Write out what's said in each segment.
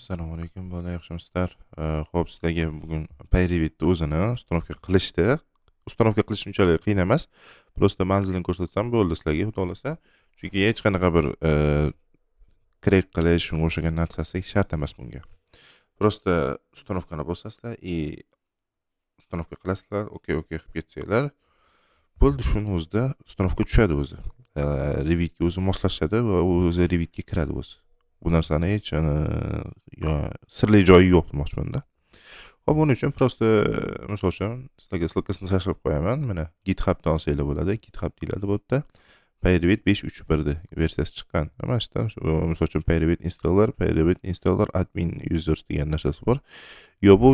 Assalomu alaykum, bola yaxshimisizlar? Xo'p, sizlarga bugun Payrevitni o'zini uстановка qilish unchalik qiyin emas. Просто manzilini ko'rsatsam bo'ldi sizlarga, xudo xolasa. Chunki hech qanaqa bir crack qilish, shunga o'xshagan narsasi shart emas bunga. Просто установкani bosasizlar установка qilasizlar, okey qilib ketsanglar, bo'ldi, shuni o'zida установка tushadi o'zi. Revitga o'zi moslashadi va u o'zi Revitga kiradi o'zi. Bu narsani hech sirli joyi yo'q demoqchimanda. Hop, buning uchun prosta misol uchun sizlarga ссылкасini tashlab qo'yaman. Mana GitHubdan olsanglar bo'ladi. GitHub deyiladi bu yerda. Payrevit 5.3.1 versiyasi chiqqan. Mana shu misol uchun Payrevit installer admin users degan narsasi bor. Yo bu,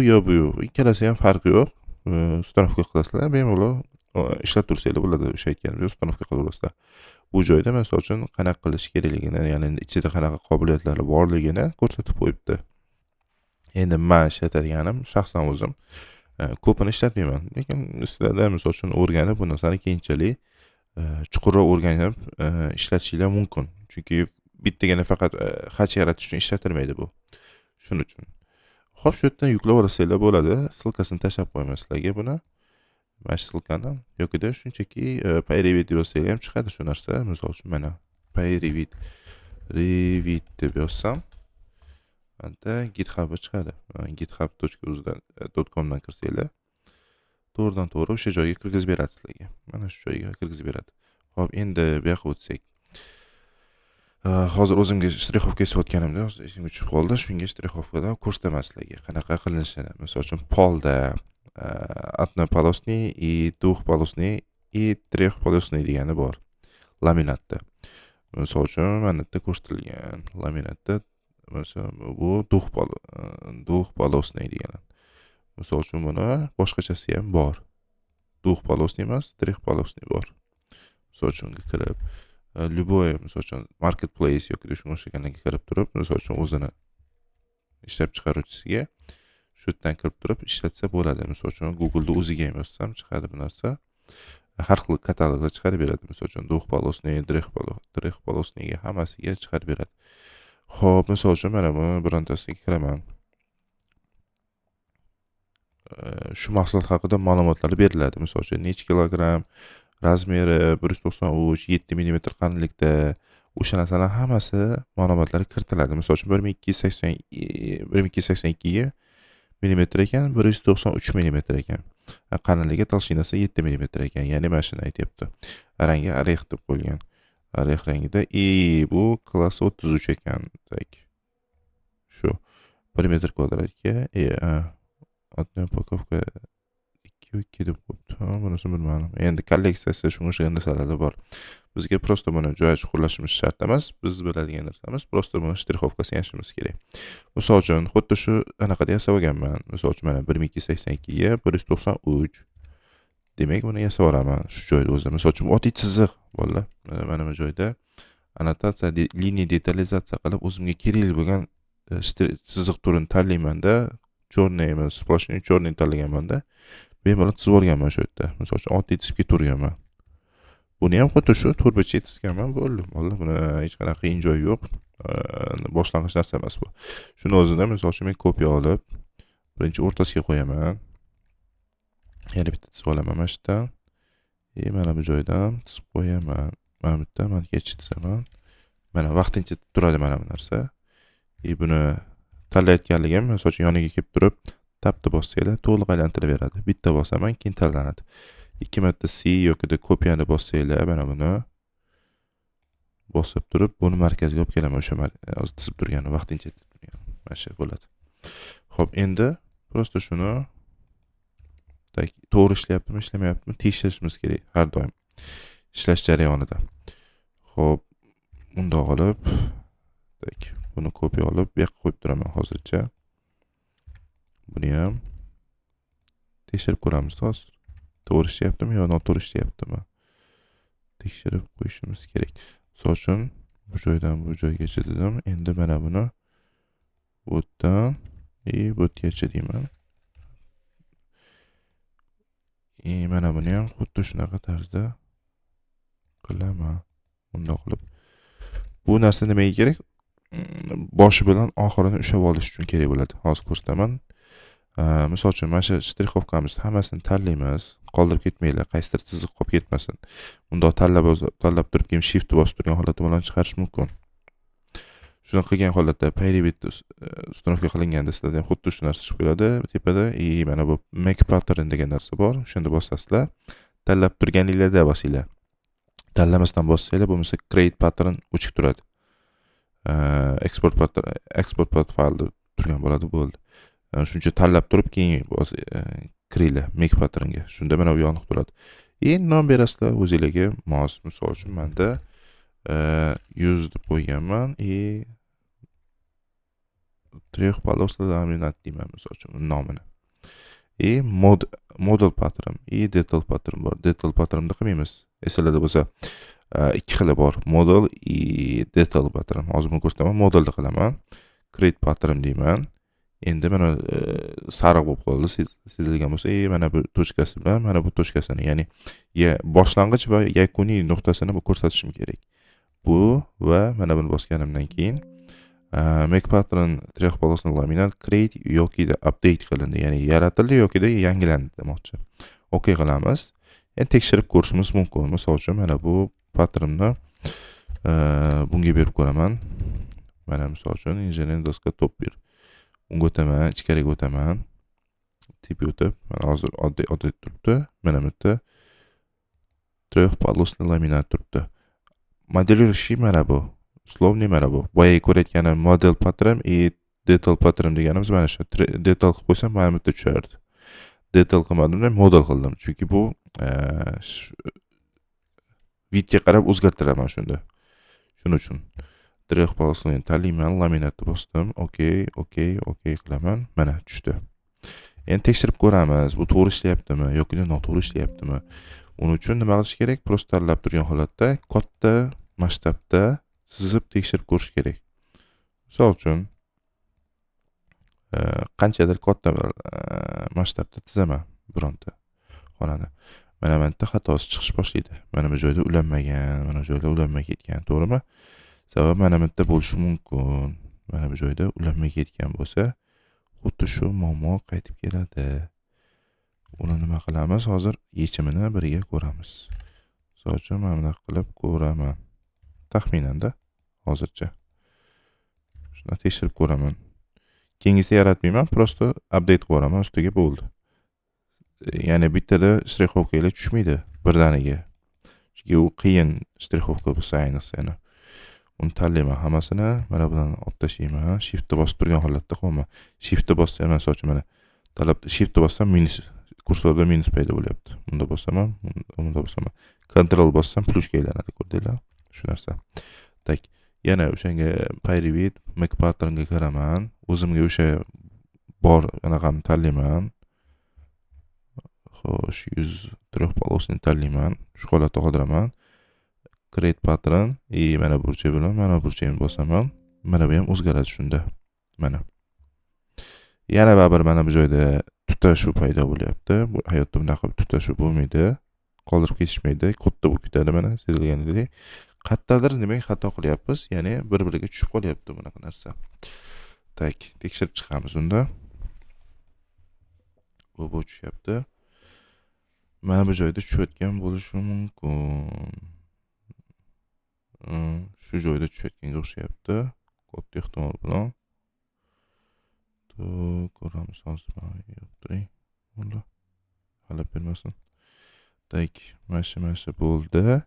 ikkalasi ham farqi yo'q. Установка qilasizlar, bemalol ishlab tursanglar bo'ladi. O'sha aytganimdek установка qilib olasizlar. Bu joyda misol uchun qanaqa qilish kerakligini, ya'ni ichida qanaqa qobiliyatlari borligini ko'rsatib qo'yibdi. Endi men ishlatadiganim shaxsan o'zim ko'pini ishlatmayman, lekin sizlarda misol uchun o'rganib, bu narsani keyinchalik chuqurroq o'rganib ishlatishinglar mumkin. Chunki bittagina faqat hatch yaratish uchun ishlatilmaydi bu. Shuning uchun. Xo'p, shu yerdan yuklab olasizlar bo'ladi. Ссылкасini tashlab qo'yaman sizlarga buni. Mana shu ссылкani yokida shunchaki Payrevit deb yozsanglar ham chiqadi shu narsa. Misol uchun mana Payrevit deb yozsam, anda GitHub chiqadi. github.uz.com dan kirsanglar, to'g'ridan to'g'ri o'sha joyga kirgizib beradi sizlarga. Mana shu joyga kirgizib beradi. Xo'p, endi bu yoqqa o'tsak. Hozir o'zimga shtrixovka yasayotganimda esimga tushib qoldi. Shunga shtrixovkada ko'rsataman sizlarga qanaqa qilinishini. Misol uchun polda однополосный и двухполосный и трехполосный degani bor laminatda. Misol uchun mana yerda ko'rsatilgan laminatda bu двухполосный degani. Misol uchun buni boshqachasi ham bor. Двухполосный emas, трехполосный bor. Misol uchun kirib, любой, misol uchun marketplace yoki shunga o'xshaganlarga kirib turib, misol uchun o'zini ishlab chiqaruvchisiga shu yerdan kirib turib ishlatsa bo'ladi. Misol uchun Google'da o'ziga ham yozsam chiqadi bu narsa. Har xil kataloglar chiqarib beradi. Misol uchun двухполосный, трехполосныйga hammasiga chiqarib beradi. Xo'p, misol uchun mana buni birontasiga kiraman. Shu mahsulot haqida ma'lumotlar beriladi. Misol uchun necha kilogramm, razmeri 193, 7 mm qalinlikda, o'sha narsalar hammasi ma'lumotlari kiritiladi. Misol uchun 1282 ga millimetr ekan, 193 millimetr ekan. Qalinligi толщинасы 7 millimetr ekan. Ya'ni mana shuni aytibdi. Rangi oreh deb qo'yilgan. Oreh rangida bu klass 33 ekan. Shu 1 metr kvadratga одна упаковка 2 deb qo'yibdi. Bunisi bilmadim. Endi kolleksiyasi shunga o'xshagan narsalar bor. Bizga prosta buni joy chuqurlashimiz shart emas. Biz biladigan narsamiz prosta buni shtrixovkasini yashirimiz kerak. Misol uchun xuddi shu anaqada yasab olganman. Misol uchun mana 1282 ga 193. Demak, buni yasab olaman shu joyda o'zi. Misol uchun oddiy chiziq bolalar. Mana bu joyda annotatsiya, liniya detalizatsiya qilib o'zimga kerakli bo'lgan chiziq turini tanlayman-da, черный emas, splashni черный tanlaganman-da. Bemalol chizib olganman shu yerda. Misol uchun oddiy chizib ketaverganman. Buni ham xuddi shu to'rtburchak chizganman, bo'ldi. Bolalar, buni hech qanaqa qiyin joyi yo'q. Boshlang'ich narsa emas bu. Shuni o'zida misol uchun men kopiya olib, birinchi o'rtasiga qo'yaman. Yana bitta chizib olaman mana shu yerdan. Mana bu joydan chizib qo'yaman. Mana bu yerdan mana chizaman. Mana vaqtincha turadi mana bu narsa. Buni tanlayotganligim, misol uchun yoniga kelib turib, tapni bossanglar to'liq aylantirib beradi. Bitta bosaman, keyin tanlanadi. 2 marta C yoki kopiyani bossanglar, mana buni bosib turib, buni markazga olib kelaman. O'sha hozir chizib turgani, vaqtincha chizib turgani. Mana shu bo'ladi. Xo'p, endi prosta shuni to'g'ri ishlayaptimi, ishlamayaptimi tekshirishimiz kerak har doim ishlash jarayonida. Xo'p, bundoq olib, buni kopiya olib, bu yoqqa qo'yib turaman hozircha. Buni ham tekshirib ko'ramiz hozir. To'g'ri ishlayaptimi yo noto'g'ri ishlayaptimi? Tekshirib qo'yishimiz kerak. Misol uchun bu joydan bu joygacha dedim. Endi mana buni bu yerdan bu yergacha deyman. Mana buni ham xuddi shunaqa tarzda qilaman. Bundoq qilib. Bu narsa nimaga kerak? boshi bilan oxirini ushlab olish uchun kerak bo'ladi. Hozir ko'rsataman. Misol uchun mana shu strixovkamizni hammasini tanlaymiz. Qoldirib ketmanglar, qaysidir chiziq qolib ketmasin. Bundoq tanlab turib keyin shift bosib turgan holatda bilan chiqarish mumkin. Shuni qilgan holatda Payribit uстановка qilinganda sizlarda ham xuddi shu narsa chiqib keladi. Tepada mana bu make pattern degan narsa bor. O'shanda bosasizlar. Tanlab turganinglarda bosinglar. Tanlamasdan bossanglar, bo'lmasa create pattern o'chib turadi. Export path file turgan bo'ladi, bo'ldi. Shuncha tanlab turib keyin kiringlar make patternga. Shunda mana bu yoniq turadi. Nom berasizlar o'zingizga mos. Misol uchun menda use deb qo'yganman. Трехполосный ламинат deyman misol uchun nomini. Model pattern, detail pattern bor. Detail patternda qilmaymiz. Eslarda bo'lsa, ikki xili bor. Model detail pattern. Hozir buni ko'rsataman. Modelda qilaman. Create pattern deyman. Endi mana sariq bo'lib qoldi. Sezilgan bo'lsa, mana bu tochkasi bilan mana bu tochkasini, ya'ni boshlang'ich va yakuniy nuqtasini ko'rsatishim kerak. Bu va mana buni bosganimdan keyin make pattern трехполосный laminat create yoki update qilindi, ya'ni yaratildi yoki yangilandi demoqchi. OK qilamiz. Endi tekshirib ko'rishimiz mumkin. Misol uchun mana bu patternni bunga berib ko'raman. Mana misol uchun injener doska top 1. Unga o'taman, ichkariga o'taman. Tip o'tib, mana hozir oddiy turibdi. Mana bu yerda трехполосный laminat turibdi. Modelировщик mana bu. Slovniy mana bu. Boyaga ko'rayotganim model pattern detail pattern deganimiz mana shu. Detail qilib qo'ysam mana bu yerda tushardi. Detail qilmadim, model qildim. Chunki bu vidga qarab o'zgartiraman shunda. Shuning uchun трехполосный tanlayman, laminatni bosdim. OK qilaman. Mana tushdi. Endi tekshirib ko'ramiz, bu to'g'ri ishlayaptimi yoki noto'g'ri ishlayaptimi. Uning uchun nima qilish kerak? Prosta tanlab turgan holatda katta masshtabda chizib tekshirib ko'rish kerak. Misol uchun qanchadir katta masshtabda chizaman bironta xonani. Mana bu yerda xatosi chiqish boshlaydi. Mana bu joyda ulanmagan, mana bu joyda ulanmay ketgan, to'g'rimi? Sabab mana bu yerda bo'lishi mumkin. Mana bu joyda ulanmay ketgan bo'lsa, xuddi shu muammo qaytib keladi. Uni nima qilamiz? Hozir yechimini birga ko'ramiz. Misol uchun mana bunday qilib ko'raman. Taxminanda hozircha. Shuni tekshirib ko'raman. Keyingisida yaratmayman, prosta update qilib yuboraman, ustiga bo'ldi. Ya'ni bittada strixovkalar tushmaydi birdaniga. Chunki u qiyin strixovka bo'lsa ayniqsa. Uni tanlayman hammasini, mana bilan olib tashlayman. Shiftni bosib turgan holatda qolaman. Shiftni bossam, misol uchun mana talab shiftni bossam minus, kursorda minus paydo bo'lyapti. Bunda bossam, bunda bossam. Control bossam plusga aylanadi, ko'rdinglar? Shu narsa. Tak. Yana o'shanga Payribit make patternga kiraman. O'zimga o'sha bor anaqamni tanlayman. Xo'sh, 103 tanlayman. Shu holatda qoldiraman. Create pattern mana burchi bilan mana burchini bosaman. Mana bu ham o'zgaradi shunda. Mana. Yana bir mana bu joyda tutashuv paydo bo'lyapti. Bu hayotda bunday qilib tutashuv bo'lmaydi. Qoldirib ketishmaydi. Katta bo'lib ketadi mana, sezilganidek. Qayerdadir demak xato qilyapmiz, ya'ni bir-biriga tushib qolyapti bunaqa narsa. Tak, tekshirib chiqamiz unda. Bu tushyapti. Mana bu joyda tushayotgan bo'lishi mumkin. Shu joyda tushayotganga o'xshayapti. Katta ehtimol bilan. Ko'ramiz hozir. Yo'qdiring. Bo'ldi. Halab bermasin. Tak, mana bo'ldi.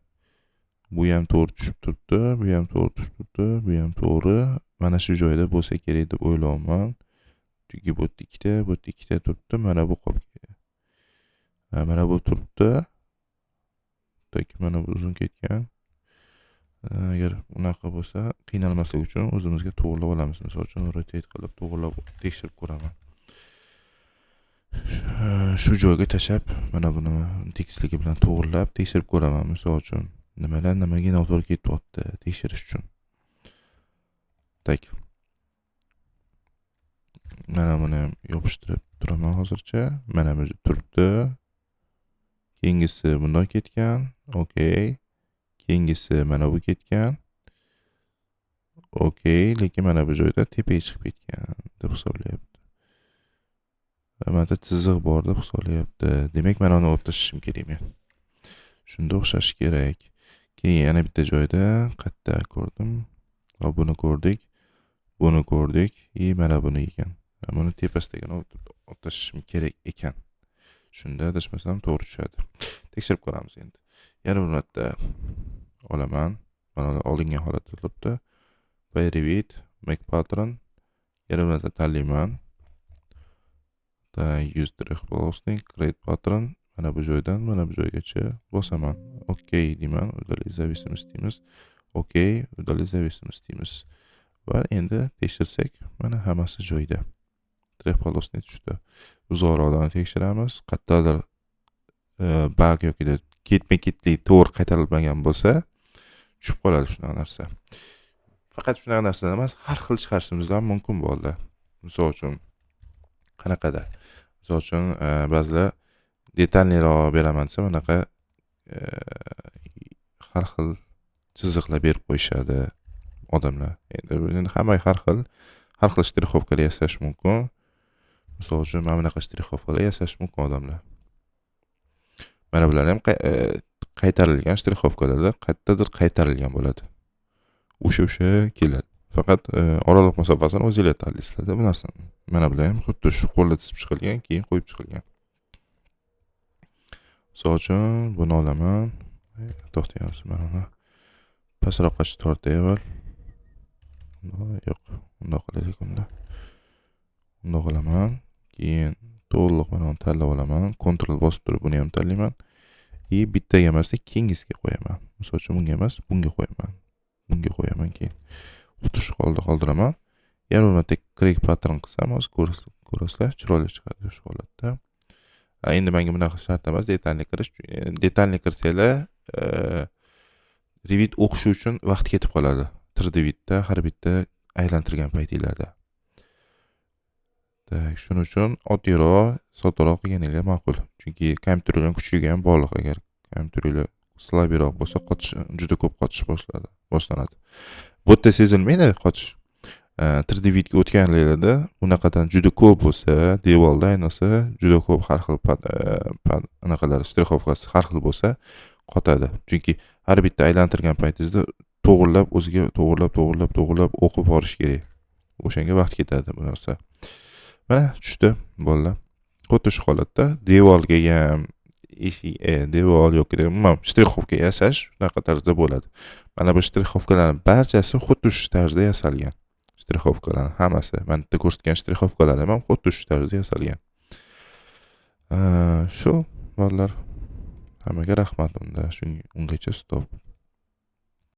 Bu ham to'g'ri tushib turibdi, bu ham to'g'ri tushib turibdi, bu ham to'g'ri. Mana shu joyda bo'lsa kerak deb o'ylayman. Chunki bu ikkita turibdi, mana bu qolib. Mana bu turibdi. Tak, mana bu uzun ketgan. Agar unaqa bo'lsa, qiynalmaslik uchun o'zimizga to'g'rilab olamiz. Misol uchun rotate qilib to'g'rilab tekshirib ko'raman. Shu joyga tashab, mana buni tekisligi bilan to'g'rilab tekshirib ko'raman. Misol uchun nimaga noto'g'ri ketyapti tekshirish uchun. Tak. Mana buni yopishtirib turaman hozircha. Mana bu turibdi. Keyingisi bunday ketgan. OK. Keyingisi mana bu ketgan. okey, lekin mana bu joyda tepaga chiqib ketgan deb hisoblayapti. Va mana chiziq bor deb hisoblayapti. Demak, mana uni o'rtashishim kerak men. Shunda o'xshashi kerak. Keyin yana bitta joyda qayerda ko'rdim? Va buni ko'rdik. Buni ko'rdik. Mana buni ekan. Buni tepasidagini o'rtashishim kerak ekan. Shunda adashmasam to'g'ri tushadi. Tekshirib ko'ramiz endi. Yana bir marta olaman. Mana olingan holatda turibdi. Revit, make pattern. Yana bir marta tanlayman. Use direct browsing, create pattern. Mana bu joydan mana bu joygacha bosaman. Okey deyman. Udalить зависимость deymiz. Okey, udalить зависимость deymiz. Va endi tekshirsak, mana hammasi joyida. Direct browsing tushdi. Uzoqroqdan tekshiramiz. Qayerdadir bug yoki ketma-ketlik to'g'ri qaytarilmagan bo'lsa, tushib qoladi shunaqa narsa. Faqat shunaqa narsalar emas, har xil chiqarishimiz ham mumkin bo'ldi. Misol uchun qanaqada? Misol uchun ba'zilar detalliroq beraman desa, bunaqa har xil chiziqlar berib qo'yishadi odamlar. Endi hamma har xil shtrixovkalar yasash mumkin. Misol uchun mana bunaqa shtrixovkalar yasash mumkin odamlar. Mana bular ham qaytarilgan shtrixovkalarda qayerdadir qaytarilgan bo'ladi. O'sha keladi. Faqat oraliq masofasini o'zingizlar tanlaysizlar bu narsani. Mana bular ham xuddi shu qo'lda chizib chiqilgan, keyin qo'yib chiqilgan. Misol uchun buni olaman. To'xtayapsiz mana uni. Pastroqqa tortay avval. Yo'q, undoq qilaylik unda. Undoq olaman. Keyin to'liq mana uni tanlab olaman. Ctrl bosib turib buni ham tanlayman. Bittaga emas, kengizga qo'yaman. Misol uchun bunga emas, bunga qo'yaman. Bunga qo'yaman keyin. Xuddi shu holda qoldiraman. Yana uni create pattern qilsam, o'z ko'rasizlar, chiroyli chiqadi shu holatda. Endi menga bunaqa shart emas, detalli kirish. Detalli kirsanglar, Revit o'qish uchun vaqt ketib qoladi. 3Dvitda har bitta aylantirgan paytinglarda. Shuning uchun oddiyroq, soddroq qilganingiz ma'qul. Chunki kompyuterning kuchligi ham bog'liq. Agar kompyuterlar slabiyroq bo'lsa, juda ko'p qochish boshlanadi. Bu yerda sezilmaydi qochish. 3Dvitga o'tganlarda bunaqadan juda ko'p bo'lsa, devorda ayniqsa juda ko'p har xil anaqalar shtrixovkasi har xil bo'lsa, qotadi. Chunki har bitta aylantirgan paytingizda to'g'rilab o'qib borish kerak. O'shanga vaqt ketadi bu narsa. Mana tushdi bolalar. Xuddi shu holatda devorga ham devor yoki shtrixovka yasash shunaqa tarzda bo'ladi. Mana bu shtrixovkalarning barchasi xuddi shu tarzda yasalgan. Shtrixovkalarning hammasi, mana bu ko'rsatgan shtrixovkalar ham xuddi shu tarzda yasalgan. Shu bolalar, hammaga rahmat unda, ungacha stop.